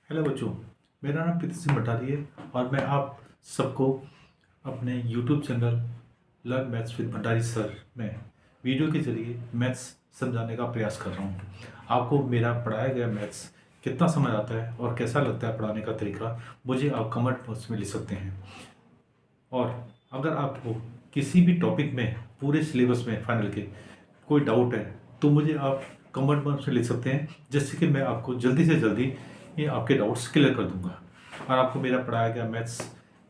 Hello बच्चों, मेरा नाम प्रीति सिंह भट्टारी है और मैं आप सबको अपने YouTube channel learn maths with Bhattari sir में वीडियो के जरिए मैथ्स समझाने का प्रयास कर रहा हूँ। आपको मेरा पढ़ाया गया मैथ्स कितना समझ आता है और कैसा लगता है पढ़ाने का तरीका, मुझे आप कमेंट बॉक्स में लिख सकते हैं। और अगर आपको किसी भी टॉपिक में पूरे सिलेबस में फाइनल के कोई डाउट है तो मुझे आप कमेंट बॉक्स में लिख सकते हैं, जिससे कि मैं आपको जल्दी से जल्दी ये आपके डाउट्स क्लियर कर दूंगा। और आपको मेरा पढ़ाया गया मैथ्स,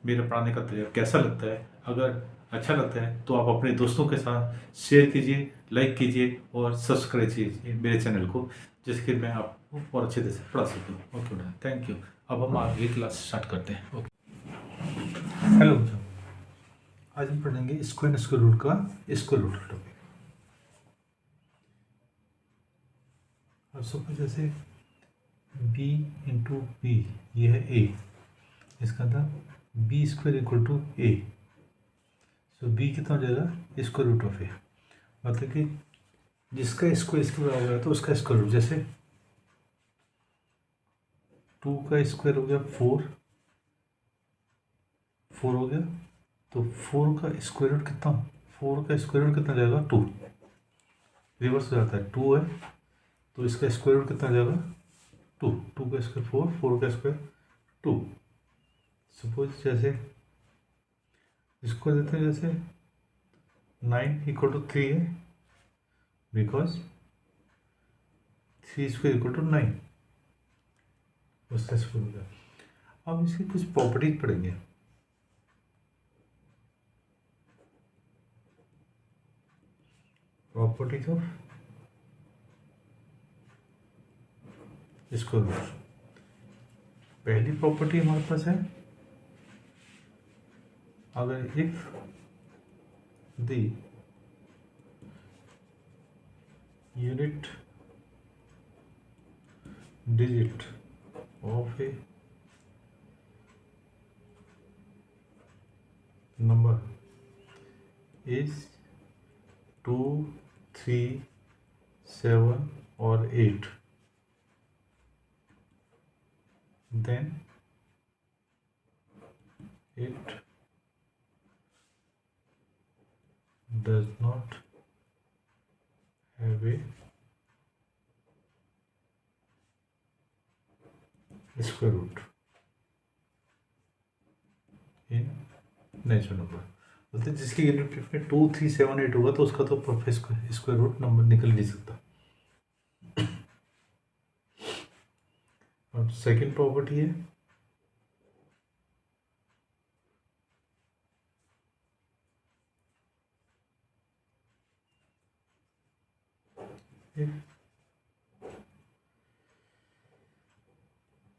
मेरा पढ़ाने का तरीका कैसा लगता है, अगर अच्छा लगता है तो आप अपने दोस्तों के साथ शेयर कीजिए, लाइक कीजिए और सब्सक्राइब कीजिए मेरे चैनल को, जिससे कि मैं आपको और अच्छे से पढ़ा सकूँ। ओके बेटा, थैंक यू। अब हम आगे क्लास स्टार्ट करते हैं। ओके, हेलो बच्चों, आज हम पढ़ेंगे स्क्वायर स्क्वायर रूट का स्क्वायर रूट टॉपिक। अब सपोज जैसे b इंटू बी, ये है a, इसका था B square equal to A. So b कितना हो जाएगा स्क्वायर रूट ऑफ ए, मतलब कि जिसका स्क्वायर इसके बराबर है तो उसका स्क्वायर रूट, जैसे 2 का स्क्वायर हो गया 4 हो गया, तो 4 का स्क्वायर रूट कितना, 4 का स्क्वायर रूट कितना जाएगा 2, रिवर्स हो जाता है 2 है तो इसका स्क्वायर रूट कितना जाएगा 2, 2 का स्क्वायर 4, 4 का स्क्वायर 2। सपोज जैसे इसको देते हैं, जैसे 9 इक्वल टू 3 है, बिकॉज 3 स्क्वायर इक्वल टू 9, उसका स्क्वायर हो गया। अब इसकी कुछ प्रॉपर्टीज पढ़ेंगे। Properties of square root. पहली प्रॉपर्टी हमारे पास है, अगर if the unit digit of a number is 2, 3, 7 or 8, then it does not have a square root in natural number. मतलब जिसकी यूनिट में 2, 3, 7, 8 होगा तो उसका तो स्क्वायर रूट नंबर निकल नहीं सकता। और सेकेंड प्रॉपर्टी है,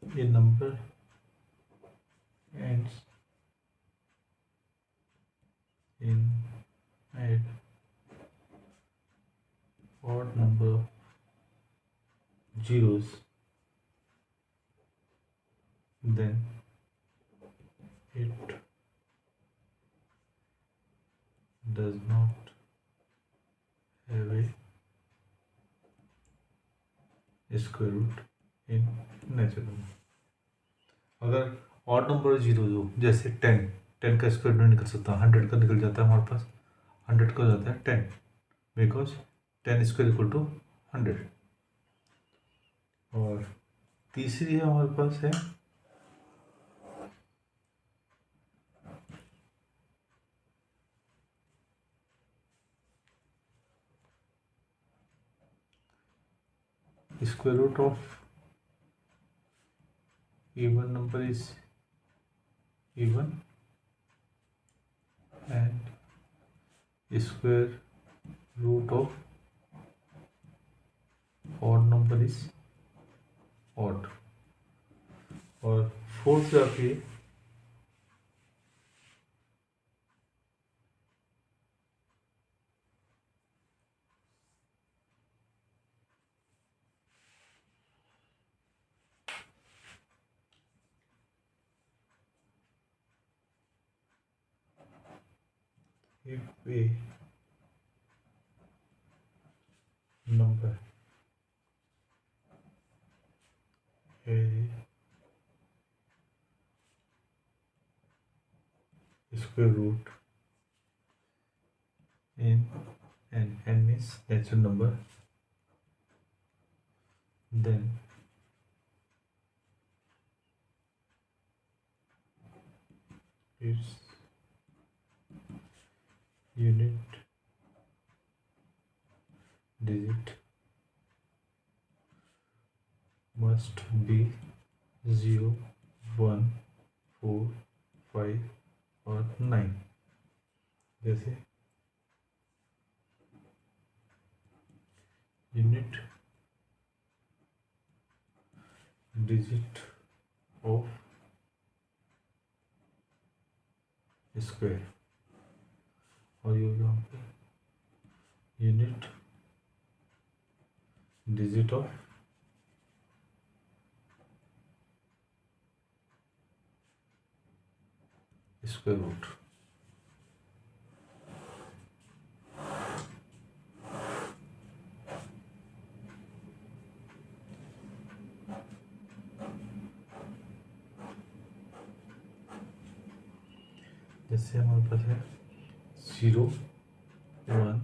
a number ends in an odd number of zeros, then it does not have a square root in natural number। अगर ऑड नंबर जीरो हो, जैसे 10 का स्क्वायर नहीं निकल सकता, 100 का निकल जाता है हमारे पास, 100 का हो जाता है 10, बिकॉज 10 स्क्वायर इक्वल टू 100। और तीसरी है हमारे पास है square root of even number is even and square root of odd number is odd। और फोर्थ जाती है if a number has square root in n is natural number, then its unit digit must be 0, 1, 4, 5 और 9। जैसे unit digit of square, और ये होगा unit digit of square root. जैसे हमारे पास है 0, 1,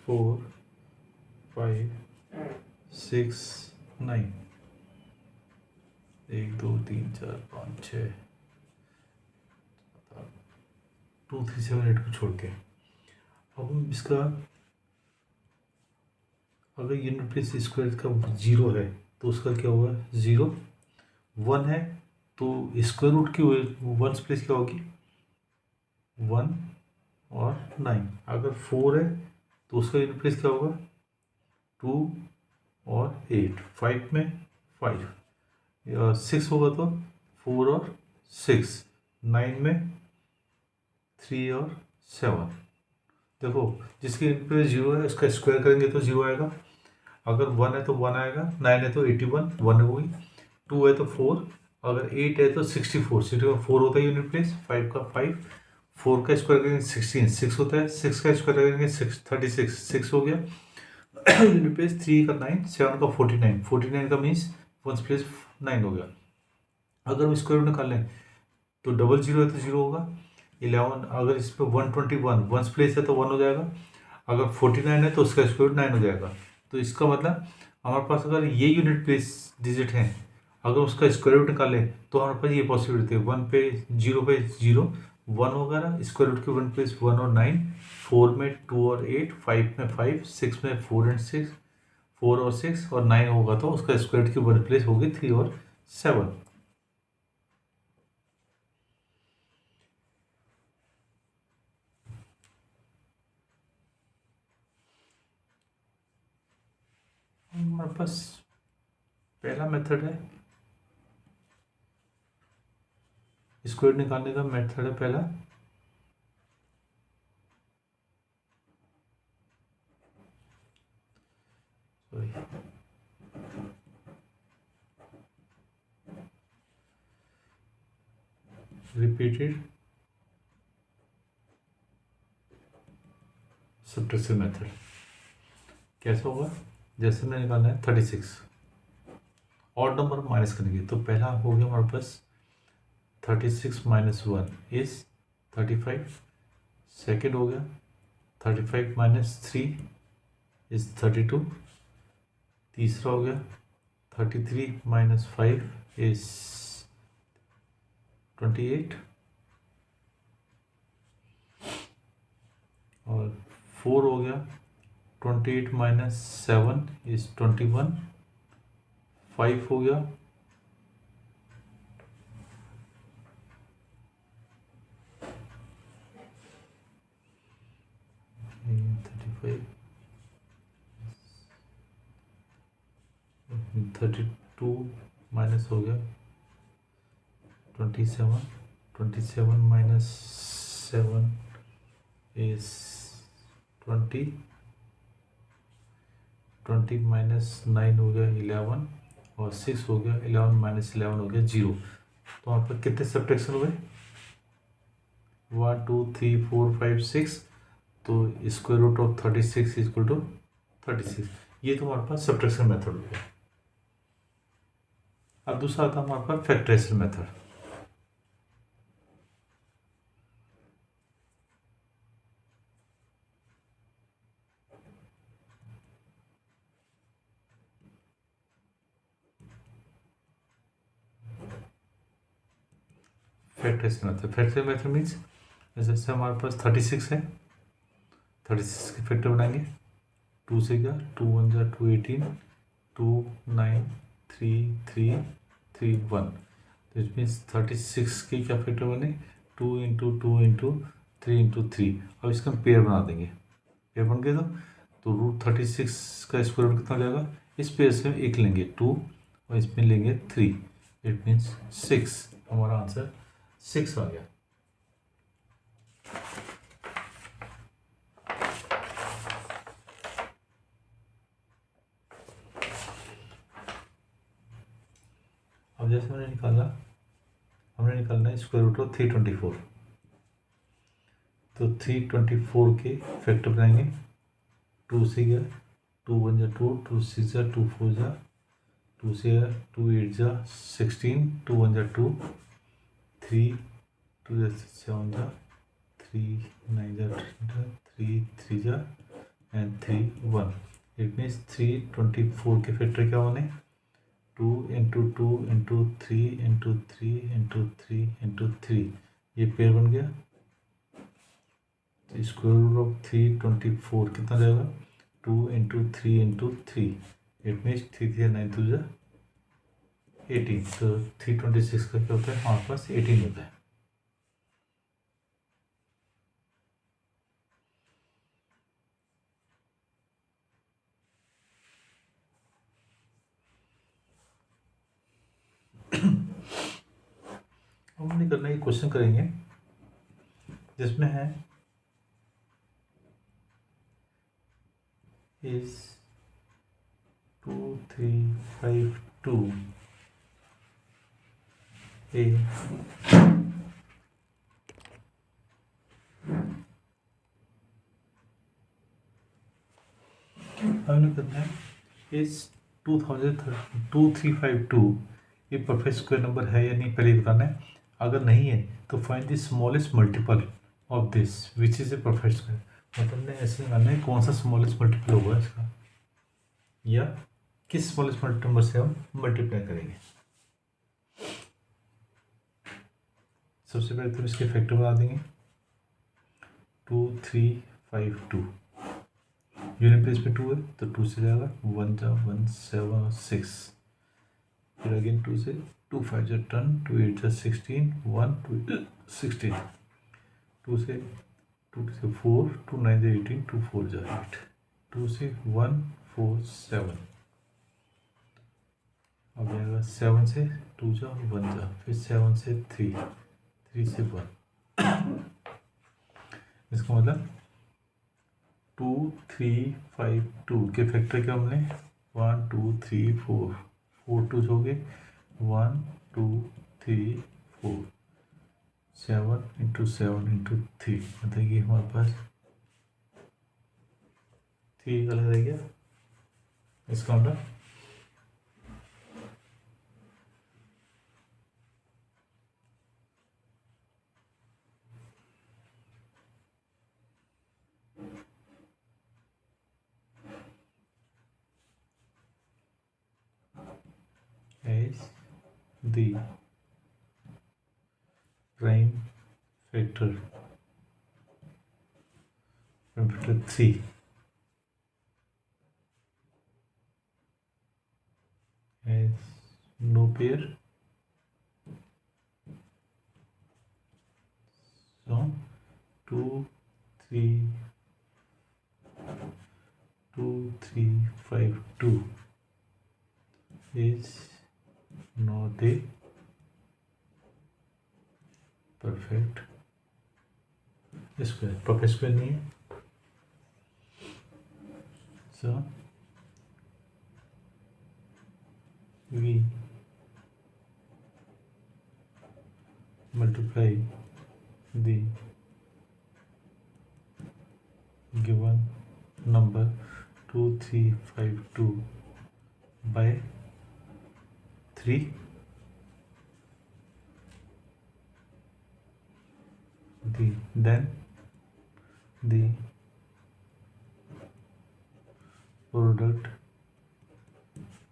4, 5, 6, 9, 1, 2, 3, 4, 5, 6, 2, 3, 7, 8 को छोड़ के अब हम इसका अगर यूनिट प्लेस स्क्वायर का 0 है तो उसका क्या होगा 0, 1 है तो स्क्वायर रूट की वंस प्लेस क्या होगी 1 और 9। अगर 4 है तो उसका यूनिट प्लेस क्या होगा 2 और 8, 5 में 5, और 6 होगा तो 4 और 6, 9 में 3 और 7। देखो जिसके यूनिट प्लेस 0 है उसका स्क्वायर करेंगे तो 0 आएगा, अगर 1 है तो 1 आएगा, 9 है तो 81, 1 होगी, 2 है तो 4, अगर 8 है तो 64, 4 होता है यूनिट प्लेस, 5 का 5, 4 का स्क्वायर करेंगे 16, 6 होता है, 6 का स्क्वायर करेंगे 36, 6 हो गया यूनिट प्लेस, 3 का 9, 7 का 49, 49 का मीन्स वंस प्लेस 9 हो गया। अगर हम स्क्वायर रूट निकाल लें तो 00 है तो 0 होगा, 11, अगर इस पर 121 वंस प्लेस है तो 1 हो जाएगा, अगर 49 है तो उसका स्क्वायर रूट 9 हो जाएगा। तो इसका मतलब हमारे पास अगर ये यूनिट प्लेस डिजिट हैं, अगर उसका स्क्वायर रूट निकालें तो हमारे पास ये पॉसिबिलिटी है 1 पे 0 पे 0, 1 वगैरह स्क्वायर रूट के 1 प्लेस 1 और 9, 4 में 2 और 8, 5 में 5, 6 में 4 और 6, 4 और 6 और 9 होगा तो उसका स्क्वायर रूट की 1 प्लेस होगी 3 और 7। हमारे पास पहला मेथड है स्क्वायर निकालने का, मेथड है पहला रिपीटेड सब्ट्रैक्शन मेथड। कैसा होगा, जैसे मैंने निकालना है 36, ऑड नंबर माइनस करेंगे तो पहला हो गया हमारे पास 36 माइनस 1 इज 35, सेकेंड हो गया 35 माइनस 3 इज 32, तीसरा हो गया 33 माइनस 5 इज 28, और 4 हो गया 28 माइनस 7 इज 21, 5 हो गया 35, 32 माइनस हो गया 27, 27 माइनस 7 इज 20, 20 माइनस 9 हो गया 11, और 6 हो गया 11 माइनस 11 हो गया 0। तो वहाँ पर कितने सब्ट्रैक्शन हुए 1 2 3 4 5 6, तो square root of 36 equal to 36। ये तो हमारे पास सब्ट्रैक्शन मेथड हो गया। अब दूसरा आता है हमारे पास फैक्टराइजेशन मेथड। फैक्टराइजेशन होता है। फैक्टराइजेशन मेथड मीन्स जैसे हमारे पास 36 है, 36 के फैक्टर बनाएंगे। 2 से क्या, 2 1 जा 2 18, 2 9 3 3 3 1, तो इट मीन्स 36 के क्या फैक्टर बने, 2 इंटू 2 इंटू 3 इंटू 3। अब इसका हम पेयर बना देंगे, पेयर बन गया तो √36 का स्क्वायर रूट कितना हो जाएगा, इस पेयर से हम एक लेंगे 2 और इसमें लेंगे 3, इट मीन्स 6। हमारा आंसर 6 आ गया। अब जैसे हमने निकालना है स्क्वायर रूट ऑफ 324, तो 324 के फैक्टर बनाएंगे। 2 से गया 2 1 जा 2, 2 6 जा 2 4 जा 2 से गया 2 8 जा 16, 2 1 जा 2, 3 2 जा 7 जा 3 9 जा 3 3 जा एंड 3 1, इट मीन्स 324 के फैक्टर क्या बने, 2 into 2 into 3 into 3 into 3 into 3, ये पेयर बन गया। तो स्क्वायर रूट ऑफ 324 कितना जाएगा, 2 इंटू 3 इंटू 3, इट मीन्स 3 3 9 2 जा 18, तो 326 का क्या होता है, हमारे पास 18 होता है। हम नहीं करना, ये क्वेश्चन करेंगे जिसमें है is 2352 a हमने करना है इस 2352 ये परफेक्ट स्क्वायर नंबर है या नहीं पहले बताना है। अगर नहीं है तो find the smallest multiple of this which is a perfect square. मतलब ने ऐसे करना है कौन सा स्मॉलेस्ट मल्टीपल होगा इसका, या किस स्मॉलेस्ट नंबर से हम मल्टीप्लाई करेंगे। सबसे पहले तो इसके फैक्टर बना देंगे। 2352 यूनिट प्लेस पे 2 है तो 2 से जाएगा 1 जा 1 7 6, फिर अगेन 2 से 2 5 जा 10, 2 8 जा 16, 1 2 16, 2 से 4, 2 9 जा 18, 2 4 जा 8, 2 से 1 4 7, अब जाएगा 7 से 2 जा 1 जा, फिर 7 से 3, 3 से 1, इसका मतलब 2352 के फैक्टर क्या हमने 1 2 3 4 4 2 हो गए 1 2 3 4 7 इंटू 7 इंटू 3, मतलब कि हमारे पास 3 अलग रह गया। इसका मतलब as the prime factor 3 has no pair, so 2 3 5 2 is not a perfect square, perfect square नहीं है। So we multiply the given number 2352 by 3, then the product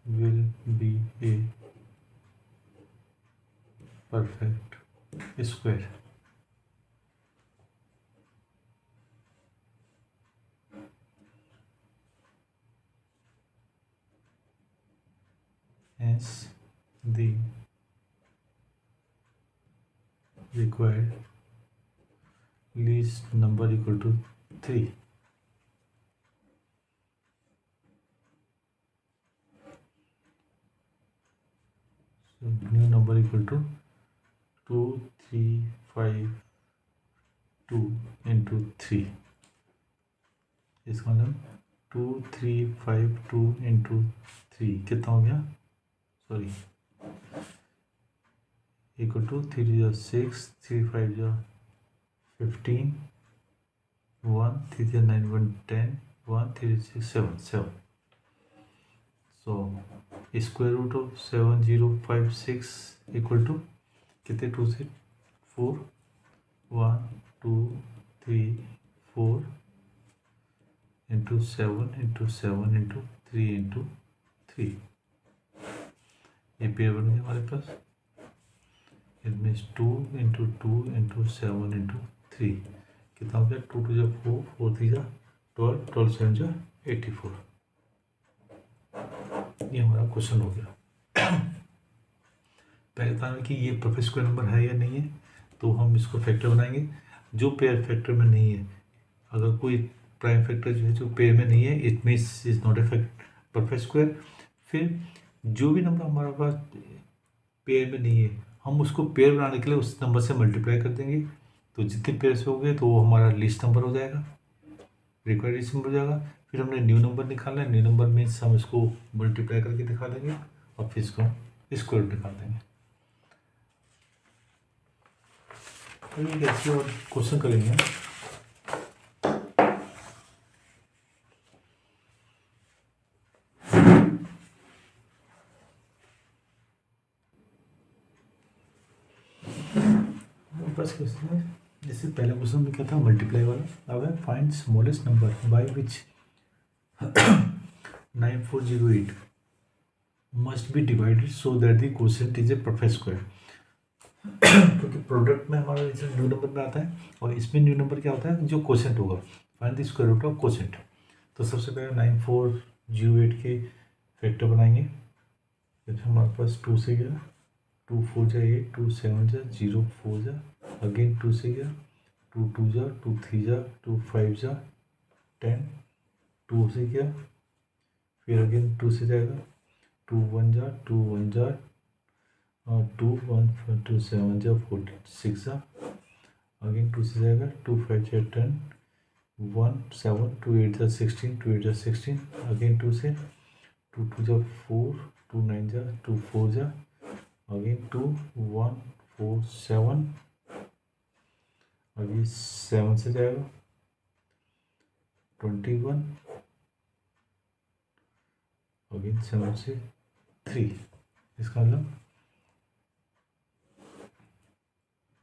will be a perfect square hence the required least number equal to 3. So new number equal to 2352 into 3. इसका मतलब 2352 into 3 कितना हो गया, sorry, equal to 3 या 6, 3 5 या 15, 1 3 या 9 1 10, 1 3 6 7 7. So square root of 7056 equal to कितने, 2 से 4, 1 2 3 4 इंटू 7 इंटू 7 इंटू 3 इंटू 3. ये पेयर बन गया हमारे पास. It means 2 into 2 into 7 into 3 कितना हो गया, 2 2 जा 4, 4 3 जा 12, 12 7 जा 84. ये हमारा क्वेश्चन हो गया. पहले था कि ये परफेक्ट स्क्वायर नंबर है या नहीं है, तो हम इसको फैक्टर बनाएंगे. जो पेयर फैक्टर में नहीं है, अगर कोई प्राइम फैक्टर जो है जो पेयर में नहीं है, it means is not a perfect square. फिर जो भी नंबर हमारे पास पेयर में नहीं है, हम उसको पेयर बनाने के लिए उस नंबर से मल्टीप्लाई कर देंगे. तो जितने पेयर से हो गए तो वो हमारा लीस्ट नंबर हो जाएगा, रिक्वायर्ड लीस्ट नंबर हो जाएगा. फिर हमने न्यू नंबर निकालना है. न्यू नंबर मीन्स हम इसको मल्टीप्लाई करके दिखा देंगे और फिर इसको स्क्वायर रूट निकाल देंगे. तो ये कैसे और क्वेश्चन करेंगे. फर्स्ट क्वेश्चन है, जैसे पहला क्वेश्चन में क्या था, मल्टीप्लाई वाला. अब है find smallest number by which 9408 must be divided so that the quotient is a perfect square. क्योंकि प्रोडक्ट में हमारा न्यू नंबर में आता है और इसमें न्यू नंबर क्या होता है, जो क्वोशिएंट होगा. Find the square root of quotient. तो सबसे पहले 9408 के फैक्टर बनाएंगे. जैसे हमारे पास 2 से गया, 2 4 जा 8, 2 7 जा 0 4 जा, अगेन 2 से गया, 2 2 जा 2 3 जा 2 5 जा 10, 2 से गया, फिर अगेन 2 से जाएगा, 2 1 जा 2 1 जा और 2 1 2 7 जा 46 जा, अगेन 2 से जाएगा, 2 5 जा 10, 1 7 2 8 जा 16, 2 8 जा 16, अगेन 2 से, 2 2 जा 4, 2 9 जा 2 4 जा, अगेन 2 1 4 7, अभी 7 से जाएगा 21, अगेन 7 से 3. इसका मतलब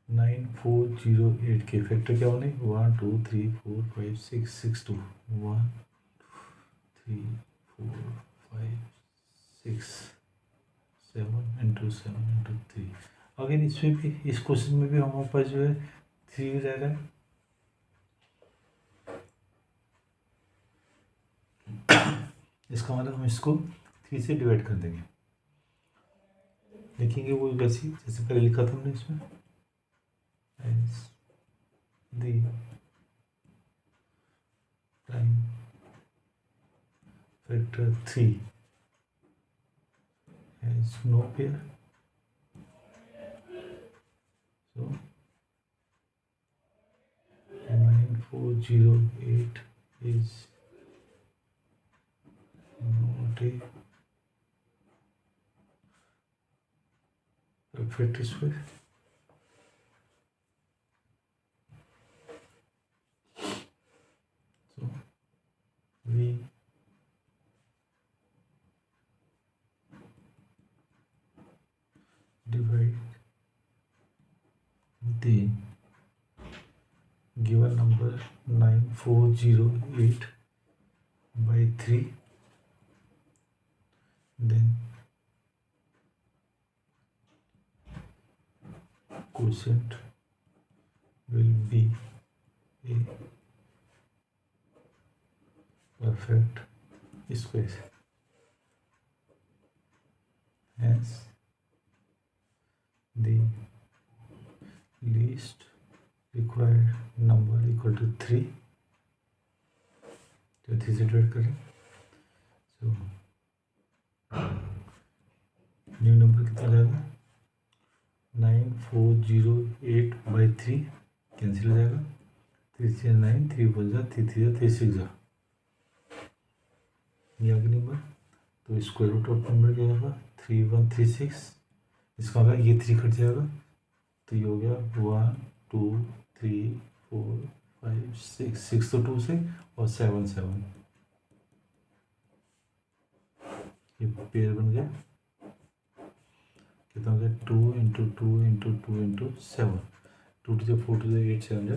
9408 के फैक्टर क्या होने, 1 2 3 4 5 6 6 2, 1 3 4 5 6 7 इंटू 7 इंटू 3. अगेन इसमें भी, इस क्वेश्चन में भी हमारे पास जो है 3 रह रहा है. इसका मतलब हम इसको 3 से डिवाइड कर देंगे. लिखेंगे वो वैसी जैसे पहले लिखा था हमने इसमें, दी prime factor 3 has no pair, so 9408 is not a perfect square. So we divide the given number 9408 by 3, then quotient will be a perfect square. Hence, the least required number equal to 3. तो 3 से divide करें, so new number कितना जाएगा 9408/3 cancel हो जाएगा, 3 से 9, 3 4 जा 3 3 जा 3 6 जा, ये आगे नंबर। तो स्क्वायर रूट ऑफ नंबर क्या होगा 3136, इसका होगा ये 3 कट जाएगा, तो ये हो गया 1 2 3 4 5 6 6 तो 2 से और 7 7, ये पेयर बन गया, कितना हो गया 2 × 2 × 2 × 7, 2 to 4 to 8 7 जा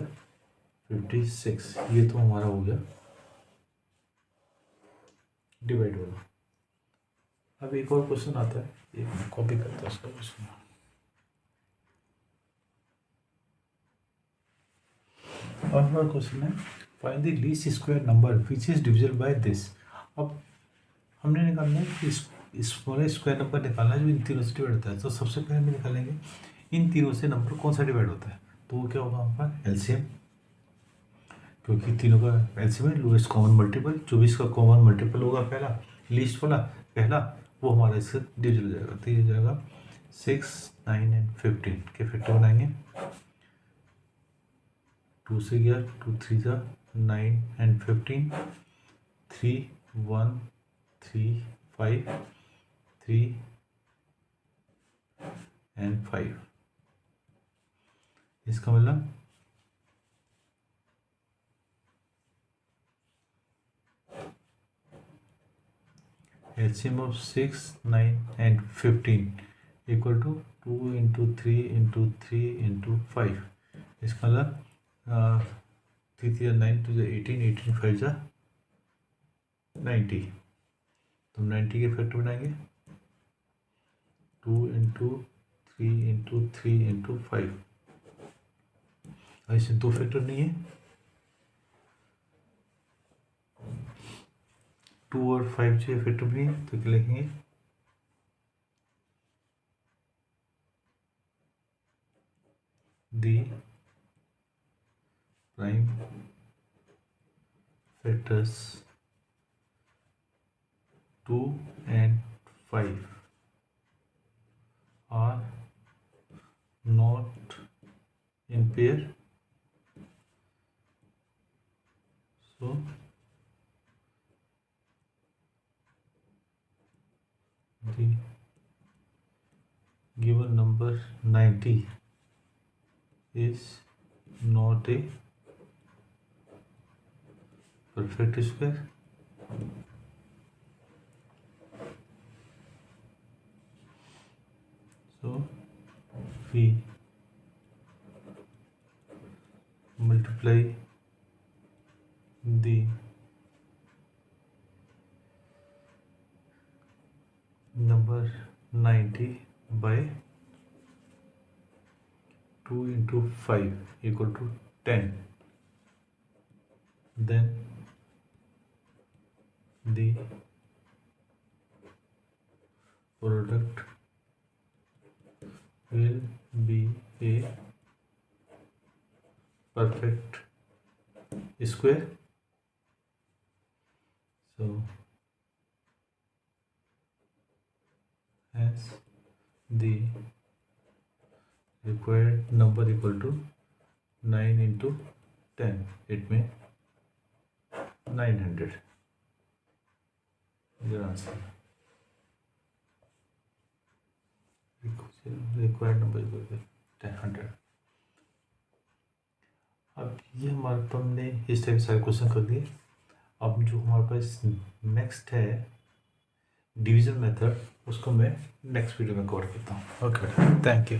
56, ये तो हमारा हो गया डिवाइड वाला। अब एक और क्वेश्चन आता है, एक कॉपी करता है उसका क्वेश्चन। और हमारा क्वेश्चन है find the least square number which is divisible by this. अब हमने निकालना है कि स्मॉलेस्ट स्क्वायर नंबर निकालना है जो इन तीनों से डिवाइड होता है। तो सबसे पहले हम निकालेंगे इन तीनों से नंबर कौन सा डिवाइड होता है, तो वो क्या होगा हमारा एलसीएम, क्योंकि तीनों का एलसीएम है लोएस्ट कॉमन मल्टीपल, 24 का कॉमन मल्टीपल होगा पहला, लीस्ट वाला पहला, वो हमारा इससे डिविजिबल हो जाएगा। तो ये जाएगा 6 9 और 15 के फैक्टर बनाएंगे, 2 से गया 2 3 जा 9 और 15, 3 1 3 5 3 और 5, इसका मतलब LCM of 6 9 and 15 equal to 2 × 3 × 3 × 5, इसका मतलब 3 3 9 2 18 18 5 जा 90, तो 90 के फैक्टर बनाएंगे 2 × 3 × 3 × 5, ऐसे दो फैक्टर नहीं है, 2 और 5 जो है फैक्टर भी है, तो क्या लिखेंगे दी prime factors 2 and 5 are not in pair, so the given number 90 is not a perfect square. So we multiply the number 90 by 2 × 5 equal to 10, then the product will be a perfect square. So as the required number equal to 9 × 10, it may 900, your answer. Required number equal to 100। अब ये हमारे पर हमने इस type सारे question कर दिए। अब जो हमारे पास नेक्स्ट है डिवीजन मेथड, उसको मैं नेक्स्ट वीडियो में कवर करता हूँ। Okay, thank you.